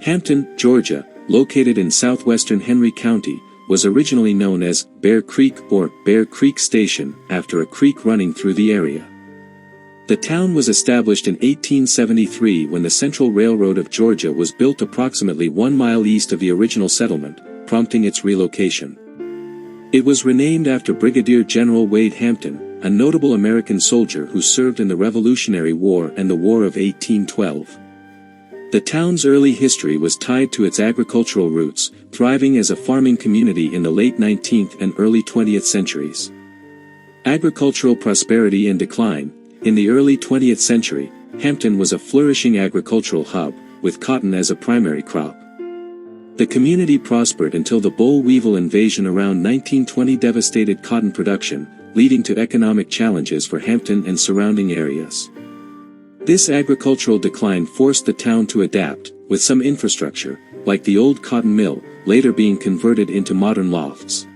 Hampton, Georgia, located in southwestern Henry County, was originally known as Bear Creek or Bear Creek Station after a creek running through the area. The town was established in 1873 when the Central Railroad of Georgia was built approximately 1 mile east of the original settlement, prompting its relocation. It was renamed after Brigadier General Wade Hampton, a notable American soldier who served in the Revolutionary War and the War of 1812. The town's early history was tied to its agricultural roots, thriving as a farming community in the late 19th and early 20th centuries. Agricultural prosperity and decline. In the early 20th century, Hampton was a flourishing agricultural hub, with cotton as a primary crop. The community prospered until the boll weevil invasion around 1920 devastated cotton production, leading to economic challenges for Hampton and surrounding areas. This agricultural decline forced the town to adapt, with some infrastructure, like the old cotton mill, later being converted into modern lofts.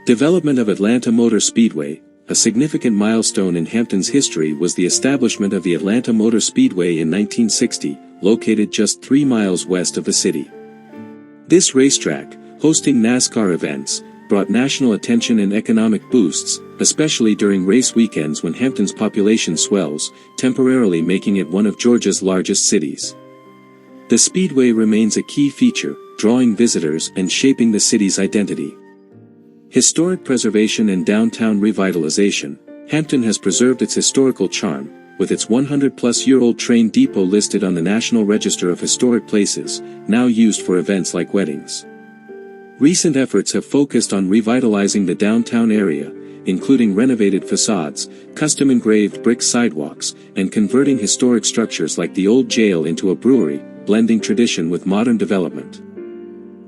Development of Atlanta Motor Speedway. A significant milestone in Hampton's history was the establishment of the Atlanta Motor Speedway in 1960, located just 3 miles west of the city. This racetrack, hosting NASCAR events, brought national attention and economic boosts, especially during race weekends when Hampton's population swells, temporarily making it one of Georgia's largest cities. The Speedway remains a key feature, drawing visitors and shaping the city's identity. Historic preservation and downtown revitalization. Hampton has preserved its historical charm, with its 100-plus-year-old train depot listed on the National Register of Historic Places, now used for events like weddings. Recent efforts have focused on revitalizing the downtown area, including renovated facades, custom-engraved brick sidewalks, and converting historic structures like the old jail into a brewery, blending tradition with modern development.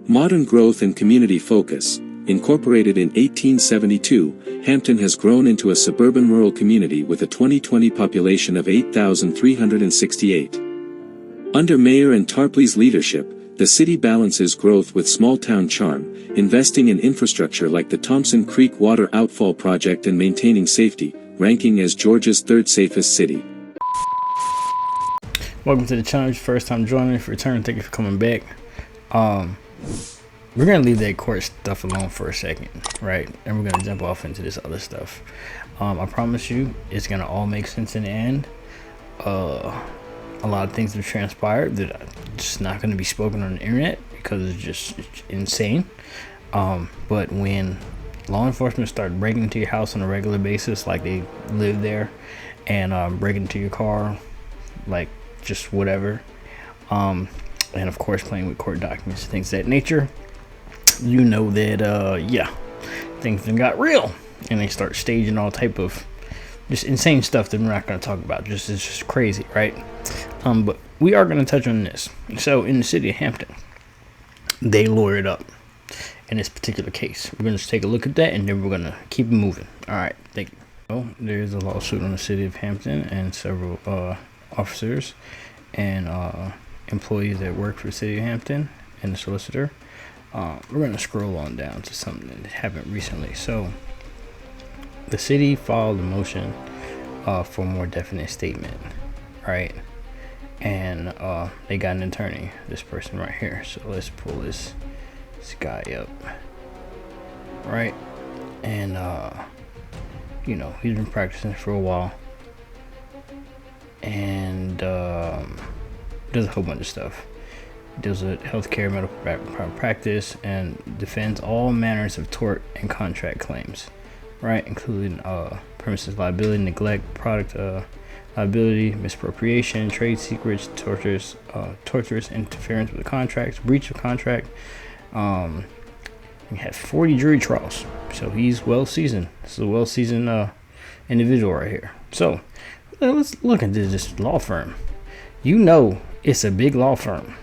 Modern growth and community focus. Incorporated in 1872, Hampton has grown into a suburban rural community with a 2020 population of 8,368. Under Mayor and Tarpley's leadership, the city balances growth with small-town charm, investing in infrastructure like the Thompson Creek Water Outfall Project and maintaining safety, ranking as Georgia's 3rd safest city. Welcome to the challenge. First time joining, if you return, thank you for coming back. We're going to leave that court stuff alone for a second, right? And we're going to jump off into this other stuff. I promise you, it's going to all make sense in the end. A lot of things have transpired that are just not going to be spoken on the internet because it's insane. But when law enforcement start breaking into your house on a regular basis, like they live there, and breaking into your car, like just whatever, and of course playing with court documents, things of that nature, you know that things then got real, and they start staging all type of just insane stuff that we're not going to talk about. It's just crazy, right? But we are going to touch on this. So in the city of Hampton, they lawyered up in this particular case. We're going to take a look at that, and then we're going to keep it moving. All right, thank you. Well, there's a lawsuit on the city of Hampton and several officers and employees that work for the city of Hampton and the solicitor. We're going to scroll on down to something that happened recently. So the city filed a motion for a more definite statement, right? And they got an attorney, this person right here. So let's pull this guy up, right? And he's been practicing for a while, and does a whole bunch of stuff. Deals with healthcare, medical practice, and defends all manners of tort and contract claims, right? Including premises liability, neglect, product liability, misappropriation, trade secrets, torturous interference with contracts, breach of contract. He had 40 jury trials, so he's well seasoned. This is a well seasoned individual right here. So let's look into this law firm. You know, it's a big law firm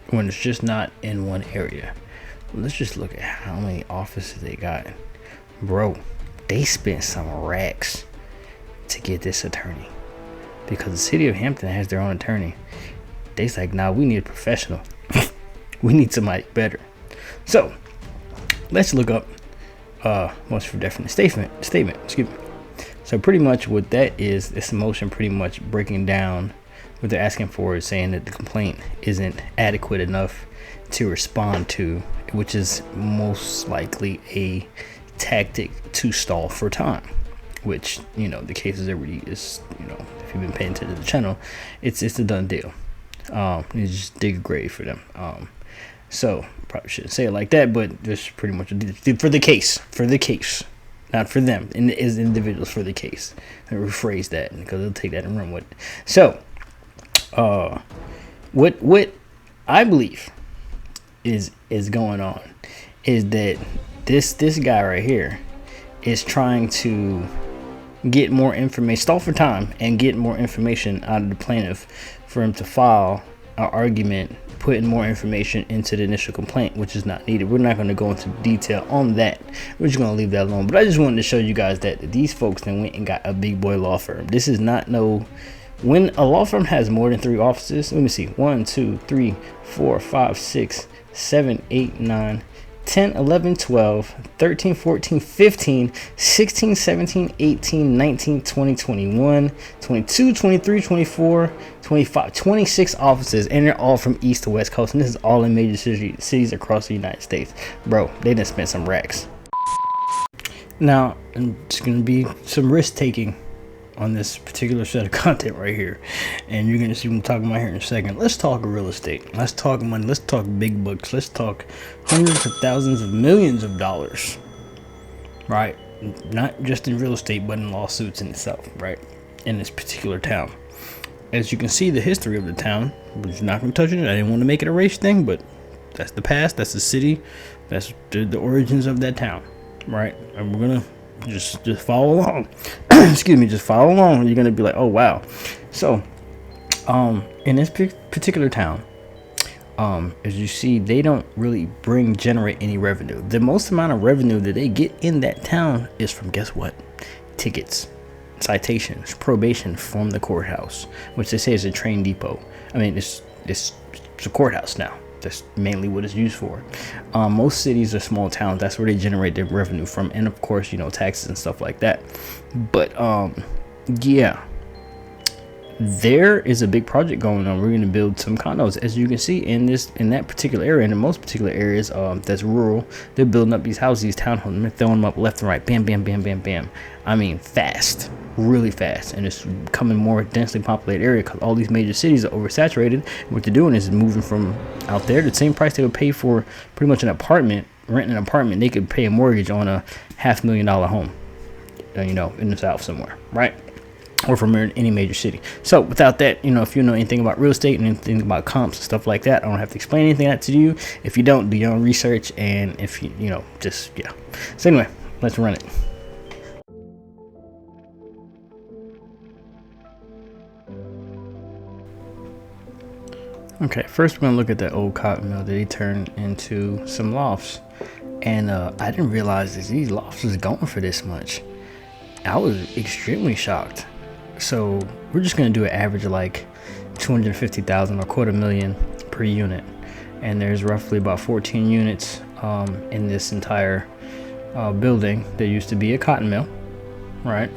when it's just not in one area. Let's just look at how many offices they got. Bro, they spent some racks to get this attorney, because the city of Hampton has their own attorney. They's like, nah, we need a professional. We need somebody better. So let's look up most for definite statement. Excuse me. So pretty much what that is, it's a motion pretty much breaking down what they're asking for is saying that the complaint isn't adequate enough to respond to, which is most likely a tactic to stall for time, which, you know, the cases already is, you know, if you've been paying attention to the channel, it's a done deal. You just dig a grave for them. So probably shouldn't say it like that, but just pretty much for the case, not for them as individuals, for the case. I rephrase that because they'll take that and run with it. So what I believe is going on is that this guy right here is trying to get more information, stall for time, and get more information out of the plaintiff for him to file an argument, putting more information into the initial complaint, which is not needed. We're not going to go into detail on that. We're just going to leave that alone. But I just wanted to show you guys that these folks then went and got a big boy law firm. This is not no... When a law firm has more than 3 offices, let me see, 1, 2, 3, 4, 5, 6, 7, 8, 9, 10, 11, 12, 13, 14, 15, 16, 17, 18, 19, 20, 21, 22, 23, 24, 25, 26 offices, and they're all from east to west coast, and this is all in major cities across the United States. Bro, they done spent some racks. Now, it's going to be some risk taking on this particular set of content right here, and you're going to see what I'm talking about here in a second. Let's talk real estate. Let's talk money. Let's talk big bucks. Let's talk hundreds of thousands of millions of dollars, right? Not just in real estate, but in lawsuits in itself, right? In this particular town. As you can see, the history of the town, which is not going to touch it. I didn't want to make it a race thing, but that's the past. That's the city. That's the origins of that town, right? And we're going to just follow along. Excuse me, just follow along, and you're gonna be like, oh wow. So in this particular town, as you see, they don't really generate any revenue. The most amount of revenue that they get in that town is from, guess what? Tickets, citations, probation from the courthouse, which they say is a train depot. I mean, it's a courthouse now. That's mainly what it's used for. Most cities are small towns. That's where they generate their revenue from, and of course, you know, taxes and stuff like that. But yeah, there is a big project going on. We're going to build some condos, as you can see in that particular area, and in most particular areas that's rural. They're building up these houses, these townhomes, they're throwing them up left and right, bam, bam, bam, bam, bam. I mean, fast, really fast, and it's becoming more densely populated area because all these major cities are oversaturated. What they're doing is moving from out there the same price they would pay for pretty much an apartment, renting an apartment. They could pay a mortgage on a $500,000 home, you know, in the South somewhere, right? Or from any major city. So without that, you know, if you know anything about real estate and anything about comps and stuff like that, I don't have to explain anything that to you. If you don't, do your own research, and if you know, just yeah. So anyway, let's run it. Okay, first we're gonna look at that old cotton mill that he turned into some lofts, and I didn't realize that these lofts was going for this much. I was extremely shocked. So we're just gonna do an average of like 250,000 or $250,000 per unit, and there's roughly about 14 units in this entire building. There used to be a cotton mill, right,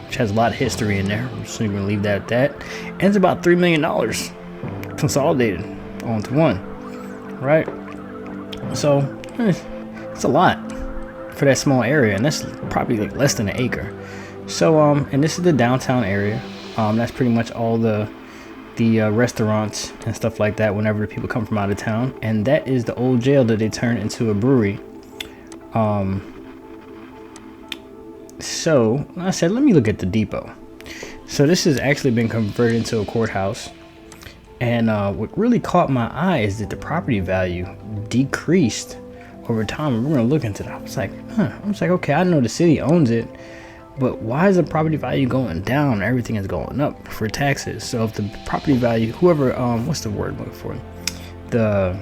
which has a lot of history in there, so you're gonna leave that at that. And it's about $3 million consolidated onto one, right? So it's a lot for that small area, and that's probably like less than an acre. So and this is the downtown area. That's pretty much all the restaurants and stuff like that whenever the people come from out of town. And that is the old jail that they turned into a brewery. So I said, let me look at the depot. So this has actually been converted into a courthouse. And what really caught my eye is that the property value decreased over time. We're gonna look into that. I was like, okay, I know the city owns it, but why is the property value going down? Everything is going up for taxes. So if the property value, whoever, what's the word I'm looking for? The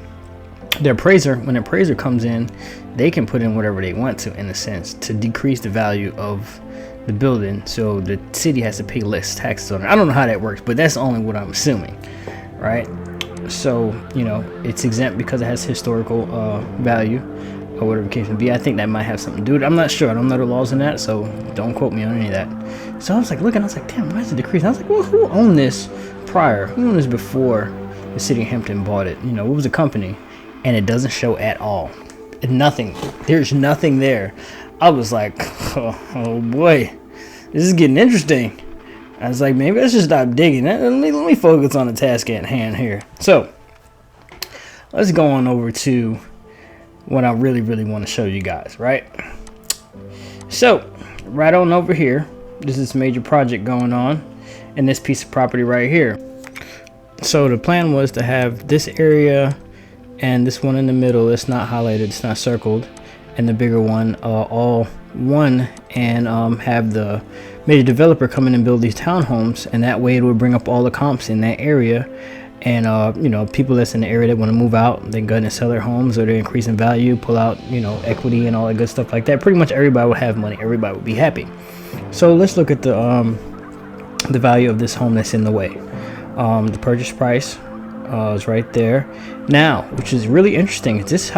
appraiser, when the appraiser comes in, they can put in whatever they want to, in a sense, to decrease the value of the building. So the city has to pay less taxes on it. I don't know how that works, but that's only what I'm assuming, right? So, you know, it's exempt because it has historical value. or whatever the case may be. I think that might have something to do with it. I'm not sure. I don't know the laws in that, so don't quote me on any of that. So I was like looking, I was like, damn, why is it decreasing? I was like, well, who owned this prior? Who owned this before the city of Hampton bought it? You know, what was the company? And it doesn't show at all. Nothing. There's nothing there. I was like, oh boy, this is getting interesting. I was like, maybe I should stop digging. Let me focus on the task at hand here. So let's go on over to what I really want to show you guys, right? So right on over here, there's this major project going on in this piece of property right here. So the plan was to have this area and this one in the middle. It's not highlighted, it's not circled, and the bigger one all one, and have the major developer come in and build these townhomes, and that way it would bring up all the comps in that area. And you know, people that's in the area that want to move out, they go ahead and sell their homes, or they increase in value, pull out, you know, equity and all that good stuff like that. Pretty much everybody would have money, everybody would be happy. So let's look at the value of this home that's in the way. The purchase price is right there now, which is really interesting. These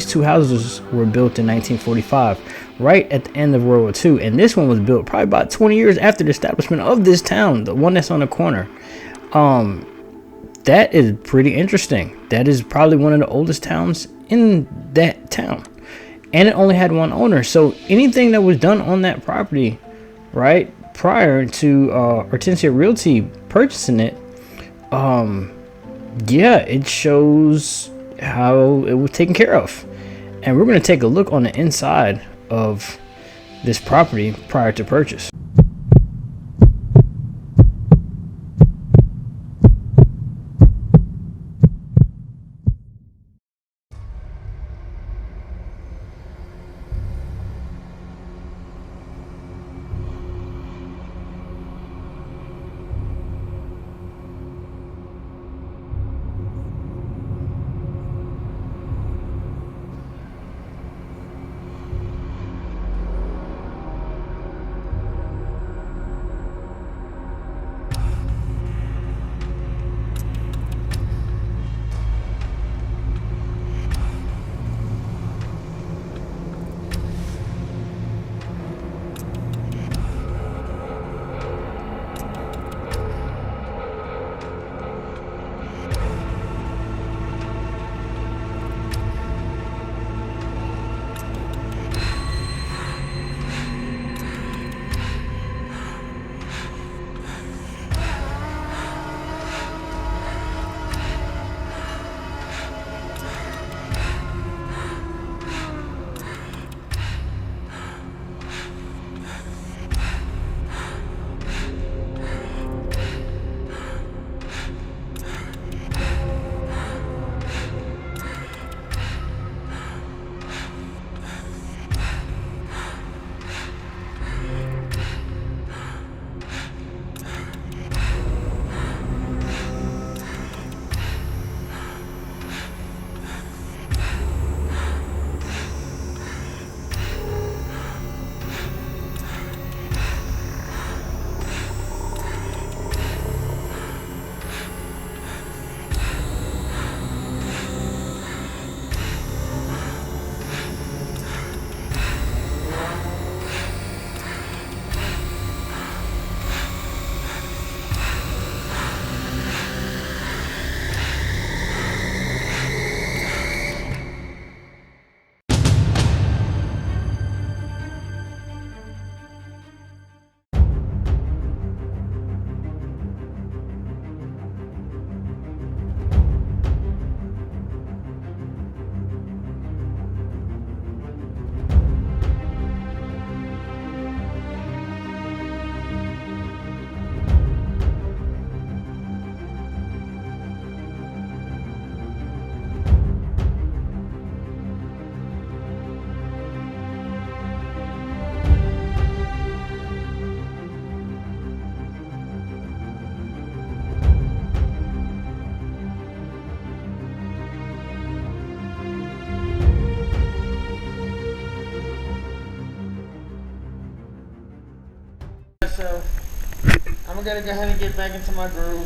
two houses were built in 1945, right at the end of World War II, and this one was built probably about 20 years after the establishment of this town, the one that's on the corner. That is pretty interesting. That is probably one of the oldest towns in that town, and it only had one owner. So anything that was done on that property, right, prior to Hortensia Realty purchasing it, yeah, it shows how it was taken care of. And we're going to take a look on the inside of this property prior to purchase. So I'm gonna go ahead and get back into my groove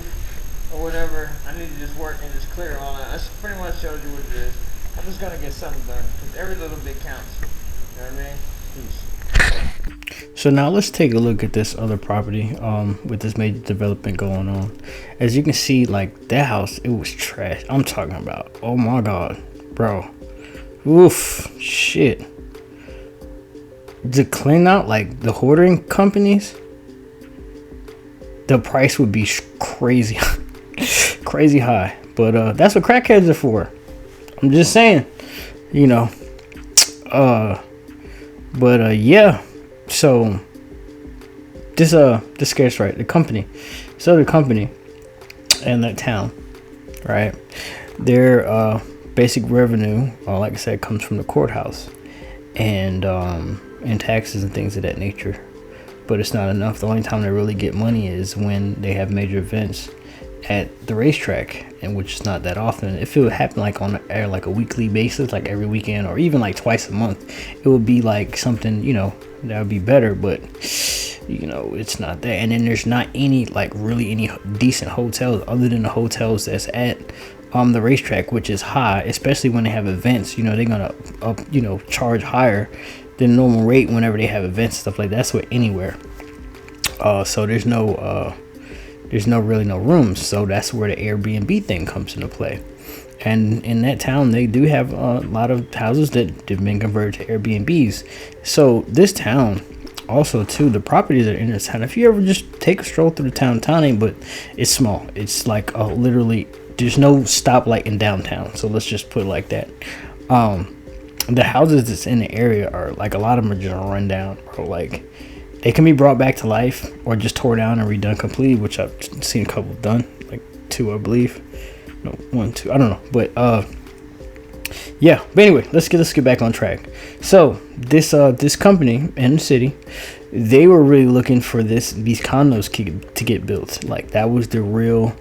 or whatever. I need to just work and just clear all that. That's pretty much shows you what it is. I'm just gonna get something done, because every little bit counts. You know what I mean? Peace. So now let's take a look at this other property with this major development going on. As you can see, like, that house, it was trash. I'm talking about, oh my god, bro. Oof, shit. To clean out, like, the hoarding companies, the price would be crazy. Crazy high. But that's what crackheads are for. I'm just saying, you know. Yeah. So this scarce, right? The company, this other company in that town, right? Their basic revenue, like I said, comes from the courthouse and taxes and things of that nature. But it's not enough. The only time they really get money is when they have major events at the racetrack, and which is not that often. If it would happen like on like a weekly basis, like every weekend, or even like twice a month, it would be like something, you know, that would be better. But you know, it's not that. And then there's not any like really any decent hotels other than the hotels that's at the racetrack, which is high, especially when they have events. You know, they're gonna charge higher than normal rate whenever they have events, stuff like that. That's what anywhere. So there's no really no rooms, so that's where the Airbnb thing comes into play. And in that town, they do have a lot of houses that have been converted to Airbnbs. So this town, also too, the properties that are in this town, if you ever just take a stroll through the town ain't, but it's small. It's like literally, there's no stoplight in downtown. So let's just put it like that. The houses that's in the area are like, a lot of them are just run down, or like they can be brought back to life or just tore down and redone completely, which I've seen a couple done, like 2, I believe. No, 1, 2, I don't know. But yeah. But anyway, let's get back on track. So this company in the city, they were really looking for these condos to get built. Like, that was the real,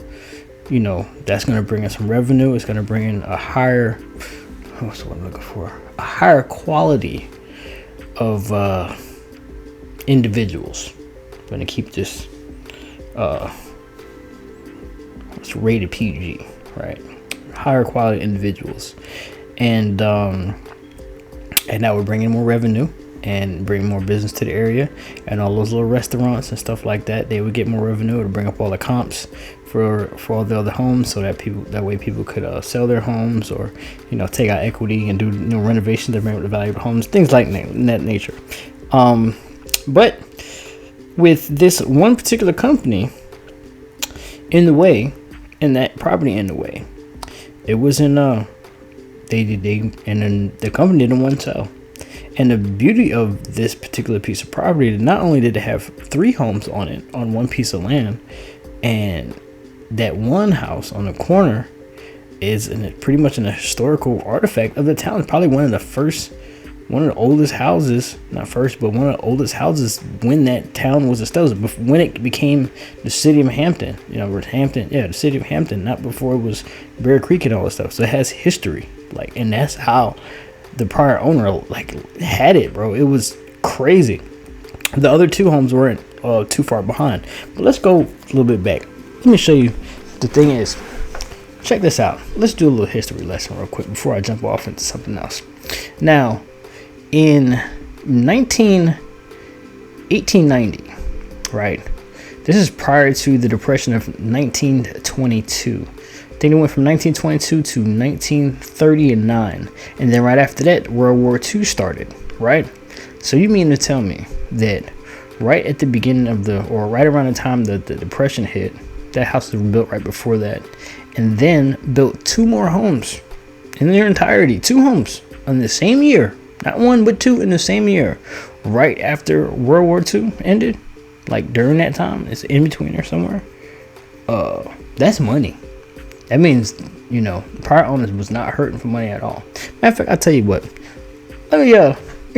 you know, that's gonna bring in some revenue. It's gonna bring in a higher, what's what I'm looking for? A higher quality of individuals. I'm gonna keep this it's rated PG, right? Higher quality individuals, and that would bring in more revenue and bring more business to the area, and all those little restaurants and stuff like that, they would get more revenue to bring up all the comps for all the other homes, so that way people could sell their homes, or, you know, take out equity and do, you know, renovations that bring up the value of homes, things like that nature. But with this one particular company in the way, and that property in the way, it was in and then the company didn't want to sell. And the beauty of this particular piece of property, not only did it have 3 homes on it, on one piece of land, and that one house on the corner is pretty much an historical artifact of the town. It's probably one of the oldest houses, not first, but one of the oldest houses when that town was established, when it became the city of Hampton. You know, the city of Hampton, not before it was Bear Creek and all that stuff. So it has history, like, and that's how the prior owner, like, had it, bro. It was crazy. The other 2 homes weren't too far behind. But let's go a little bit back. Let me show you. The thing is, check this out. Let's do a little history lesson real quick before I jump off into something else. Now, in 1890, right? This is prior to the Depression of 1922. I think it went from 1922 to 1939, and then right after that, World War II started, right? So you mean to tell me that right at the beginning of or right around the time the Depression hit, that house was built right before that, and then built 2 more homes in their entirety, 2 homes in the same year, not 1 but 2 in the same year, right after World War II ended, like during that time, it's in between there somewhere. That's money. That means, you know, prior owners was not hurting for money at all. Matter of fact, I'll tell you what. Let me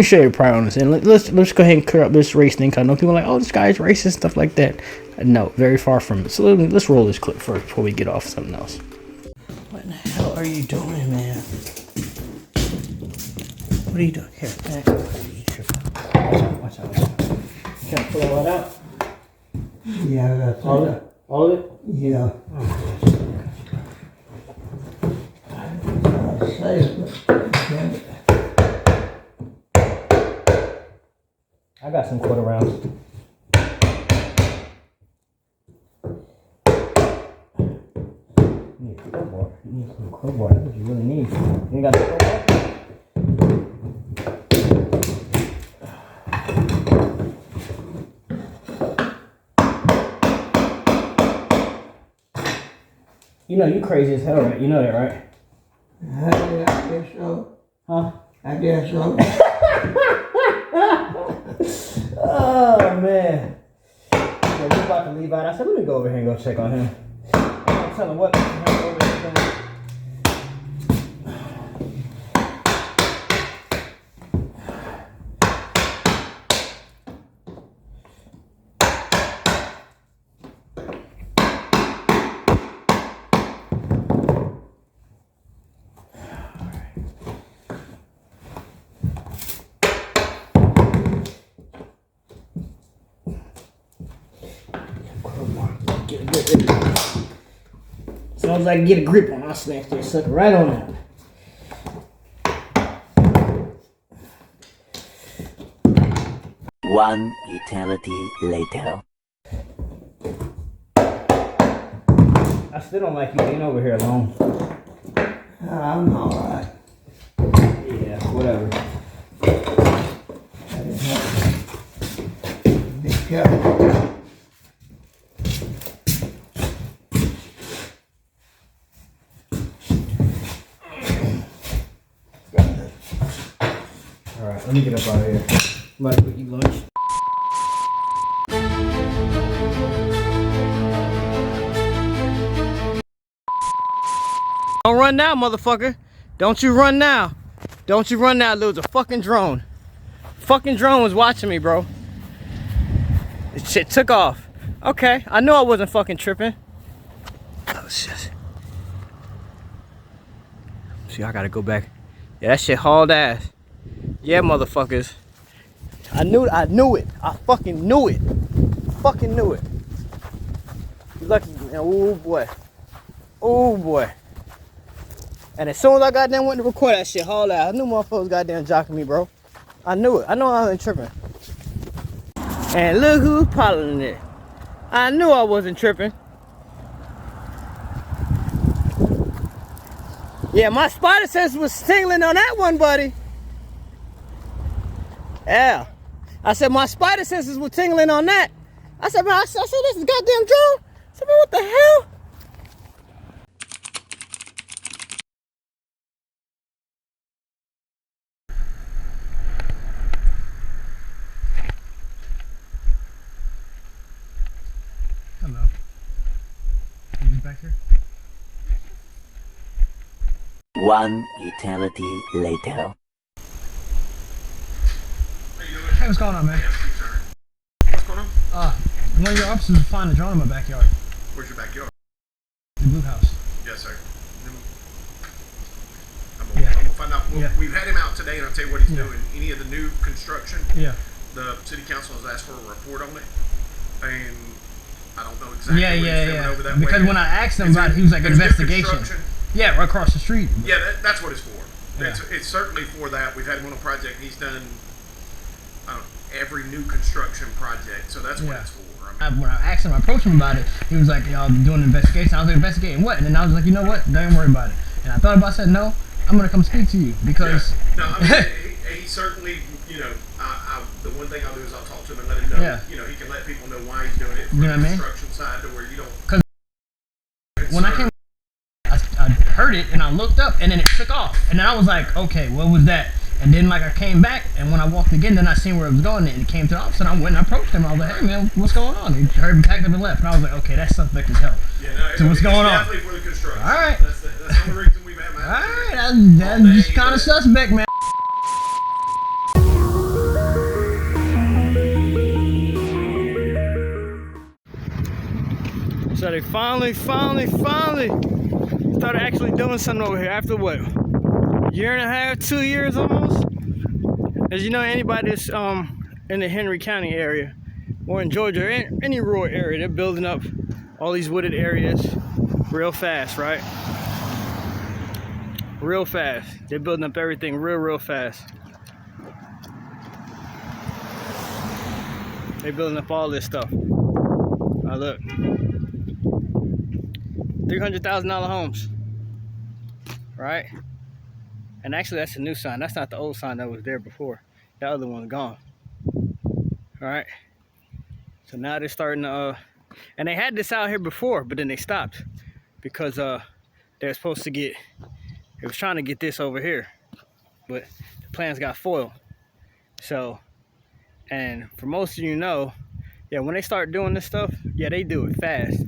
show you the prior owners, and let's go ahead and clear up this race thing. Cause I know people are like, oh, this guy's racist, stuff like that. No, very far from it. So let's roll this clip first before we get off something else. What in the hell are you doing, man? What are you doing? Here, watch out. Can I pull all that out? Yeah, I got All of it? All of it? Yeah. say, but I got some quarter rounds. You need a crowbar. You need some crowbar. That's what you really need. You ain't got a crowbar? You know you crazy as hell, right? You know that, right? yeah, I guess so. Huh? I guess so. Oh man. Yeah, we about to leave out. I said, let me go over here and go check on him. I'm tell him what. As long as I can get a grip on, I'll snatch that sucker right on out. One eternity later. I still don't like you being over here alone. I'm alright. Yeah, whatever. I didn't have to be careful. Alright, let me get up out of here. I'm about to go eat lunch. Don't run now, motherfucker. Don't you run now. Don't you run now, there's a fucking drone. Fucking drone was watching me, bro. This shit took off. Okay, I knew I wasn't fucking tripping. Oh shit. See, I gotta go back. Yeah, that shit hauled ass. Yeah, motherfuckers. I knew it. I fucking knew it. Fucking knew it. You lucky. Oh boy. Oh boy. And as soon as I goddamn went to record that shit, haul out. I knew motherfuckers goddamn jocking me, bro. I knew it. I know I wasn't tripping. And look who's piloting it. I knew I wasn't tripping. Yeah, my spider sense was tingling on that one, buddy. Yeah. I said my spider senses were tingling on that. I said, man, I said this is goddamn drone. I said, man, what the hell? Hello. Are you back here? One eternity later. Hey, what's going on, man? What's going on? One of your officers found a drone in my backyard. Where's your backyard? The blue house. Yes, sir. I'm Yeah. gonna find out. Yeah. We've had him out today, and I'll tell you what he's Yeah. doing. Any of the new construction, Yeah. the city council has asked for a report on it, and I don't know exactly. Yeah, what he's yeah, doing yeah. over that Because way. when I asked him Is about it, there- he was like, there's new investigation. construction. Yeah, right across the street. Yeah, that's what it's for. Yeah. It's certainly for that. We've had him on a project. He's done every new construction project, so that's what Yeah. it's for. I mean, When I asked him, I approached him about it, he was like, y'all doing an investigation. I was like, investigating what? And then I was like, you know what? Don't even worry about it. And I thought about it, I said, no, I'm going to come speak to you because... yeah. No, I mean, he certainly, you know, the one thing I'll do is I'll talk to him and let him know, Yeah. you know, he can let people know why he's doing it from You know the what I mean? construction side to where you don't... Because when I came, I heard it and I looked up and then it took off. And then I was like, okay, what was that? And then like I came back and when I walked again, then I seen where it was going and it came to the office and I went and I approached him. I was like, hey man, what's going on? He heard me packed up and left. And I was like, okay, that's suspect as hell. Yeah, no, So what's going on? Definitely for the construction. All right. That's the only reason we've had him out. Alright, that's just kind of suspect, man. So they finally started actually doing something over here after what? A year and a half, 2 years almost? As you know, anybody that's in the Henry County area or in Georgia or any rural area, they're building up all these wooded areas real fast, right? real fast. They're building up everything real fast. They're building up all this stuff. Now look, $300,000 homes, right? And actually, that's a new sign. That's not the old sign that was there before. The other one's gone. All right. So now they're starting to, and they had this out here before, but then they stopped because they're supposed to get. They was trying to get this over here, but the plans got foiled. So, and for most of you know, yeah, when they start doing this stuff, yeah, they do it fast.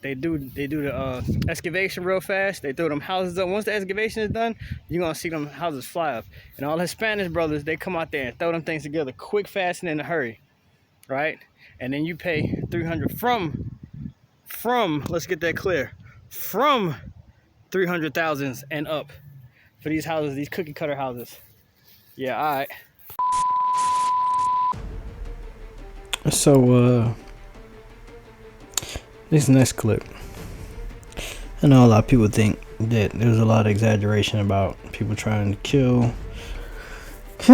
They do the excavation real fast. They throw them houses up. Once the excavation is done, you're gonna see them houses fly up. And all the Spanish brothers, they come out there and throw them things together quick, fast, and in a hurry, right? And then you pay 300 from. Let's get that clear. From 300,000 and up for these houses, these cookie cutter houses. Yeah, all right. So this next clip, I know a lot of people think that there's a lot of exaggeration about people trying to kill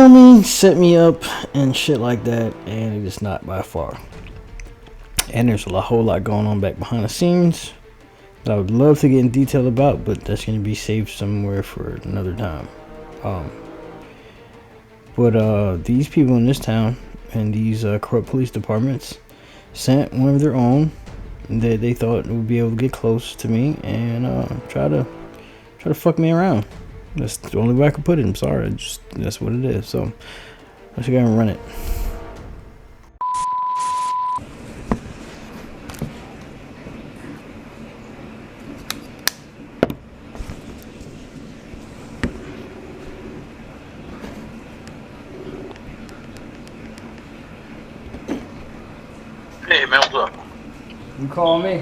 me, set me up, and shit like that, and it's not by far. And there's a whole lot going on back behind the scenes that I would love to get in detail about, but that's going to be saved somewhere for another time. But these people in this town and these corrupt police departments sent one of their own that they thought would be able to get close to me and try to fuck me around. That's the only way I could put it. I'm sorry, that's what it is. So let's go and run it. Hey man, what's up? You call me?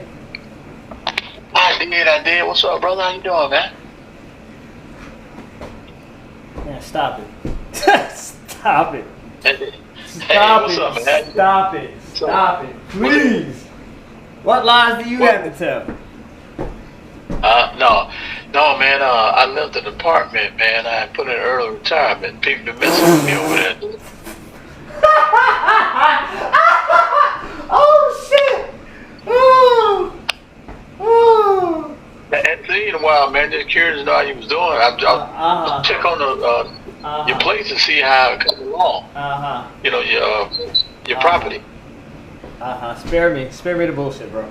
I did. What's up, brother? How you doing, man? Man, stop it. Stop it. Hey, Stop what's it. up, man? Stop it. Stop it. Please. What lies do you have to tell? No, man. I left the department, man. I put in early retirement. People been messing with me over there. Oh shit! Oh. And see in a while, man. Just curious to know how you was doing. I'll check on your place and see how it comes along. You know your property. Spare me the bullshit, bro.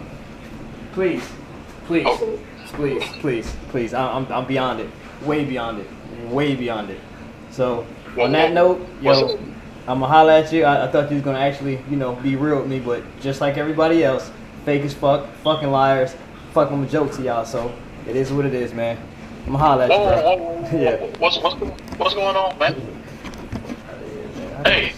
Please. Okay. Please. I'm beyond it. Way beyond it. So on that note, yo, I'm gonna holler at you. I thought you was gonna actually, be real with me, but just like everybody else, fake as fuck, fucking liars, fucking with jokes to y'all. So it is what it is, man. I'm gonna holler at you, bro. Yeah. What's going on, man? Hey.